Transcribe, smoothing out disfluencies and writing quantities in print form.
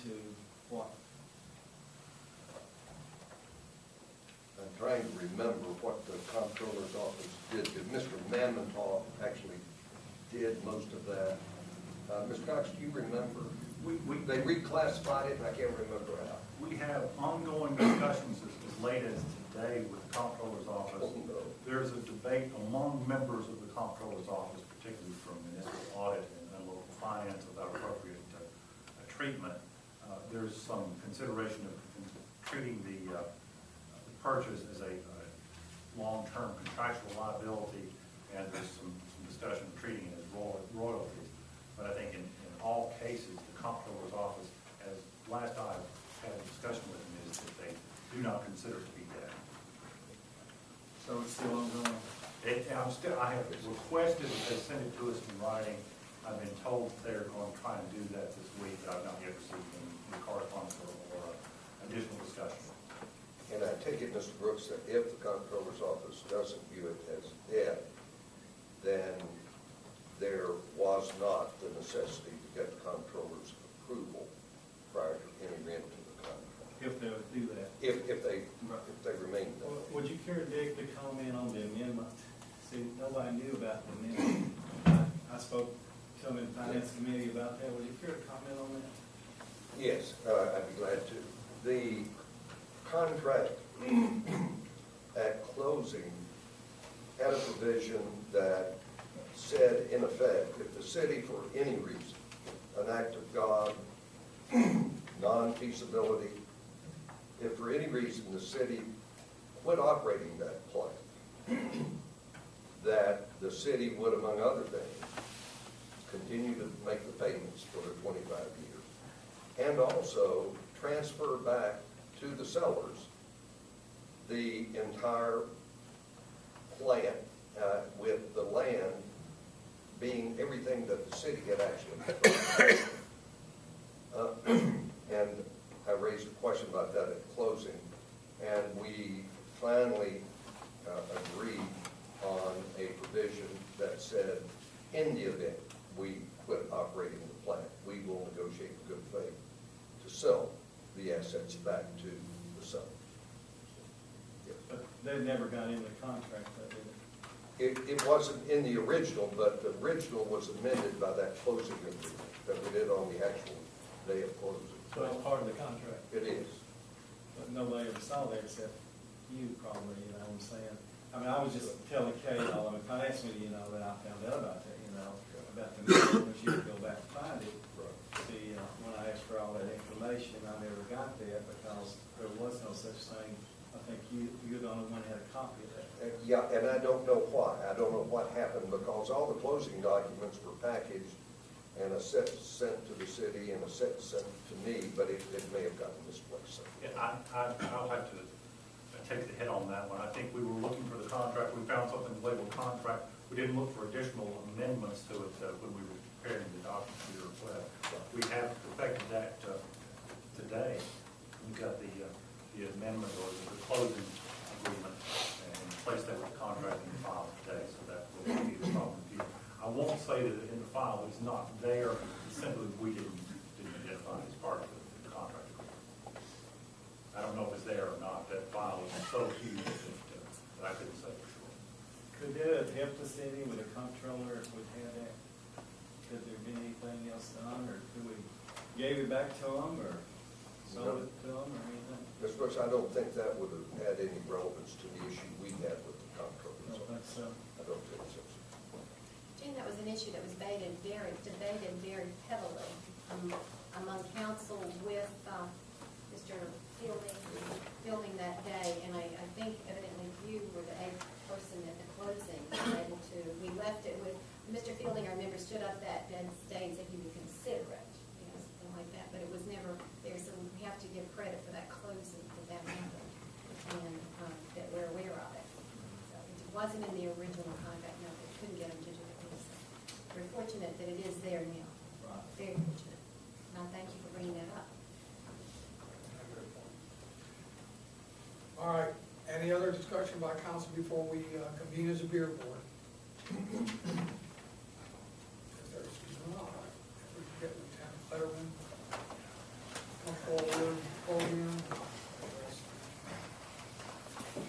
to what? I'm trying to remember what the comptroller's office did. Mr. Mamontoff actually did most of that. Ms. Cox, do you remember? They reclassified it, and I can't remember how. We have ongoing discussions as late as today with the comptroller's office. Oh, no. There's a debate among members of the comptroller's office, particularly from municipal audit and local finance, about appropriate treatment. There's some consideration of treating the purchase as a long-term contractual liability, and there's some discussion of treating it as royalties. But I think in all cases, the comptroller's office, as last I had a discussion with them, is that they do not consider it to be debt. So it's still ongoing? I have requested that they send it to us in writing. I've been told they're going to try and do that this week, but I've not yet received any correspondence or additional discussion. And I take it, Mr. Brooks, that if the comptroller's office doesn't view it as debt, then there was not the necessity to get the comptroller's approval prior to entering into the contract. If they would do that. If they remain that way. Would you care, Dick, to comment on the amendment? See, nobody knew about the amendment. I spoke to them in the Finance Committee about that. Would you care to comment on that? Yes, I'd be glad to. The contract at closing had a provision that said, in effect, if the city, for any reason, an act of God, non-feasibility, if for any reason the city quit operating that plant, that the city would, among other things, continue to make the payments for the 25 years, and also transfer back to the sellers the entire plant with the land being everything that the city had actually and I raised a question about that at closing, and we finally agreed on a provision that said, in the event we quit operating the plant, we will negotiate in good faith to sell the assets back to the seller. Yes. But they never got into the contract, though, did they? It wasn't in the original, but the original was amended by that closing agreement that we did on the actual day of closing. So it's part of the contract. It is. But nobody ever saw that except you probably, you know what I'm saying? I mean, I was just telling Kay, you know, in the finance meeting, you know, that I found out about that, you know, about the meeting, when she would go back and find it. Right. See, when I asked for all that information, I never got that because there was no such thing. I think you're the only one that had a copy of that. Yeah, and I don't know why. I don't know what happened, because all the closing documents were packaged, and a set sent to the city and a set sent to me, but it may have gotten misplaced. Yeah, I'll have to take the hit on that one. I think we were looking for the contract. We found something labeled contract. We didn't look for additional amendments to it when we were preparing the document for your request. We have perfected that today. We've got the amendment or the closing agreement and placed that with the contract in the file today, so that will be the problem with you. I won't say that in the file it's not there, simply we didn't identify it as part of the contract agreement. I don't know if it's there or not. That file is so huge that I couldn't say for sure. Could that have helped the city with a comptroller if we had that? Could there be anything else done, or could we gave it back to them, or sold it to them, or anything? Ms. Brooks, I don't think that would have had any relevance to the issue we had with the I comptroller. don't think so. I don't think so. Gene, that was an issue that was debated very heavily among council with Mr. Fielding that day, and I think evidently you were the eighth person at the closing, able to. We left it with Mr. Fielding. I remember stood up that day and said he would consider it, you know, something like that. But it was never there, so we have to give credit for that closing that happened, and that we're aware of it. So it wasn't in the original contract. No, we couldn't get them to do it. We're fortunate that it is there now. Right. Very fortunate. And I thank you for bringing that up. All right, any other discussion by council before we convene as a beer board?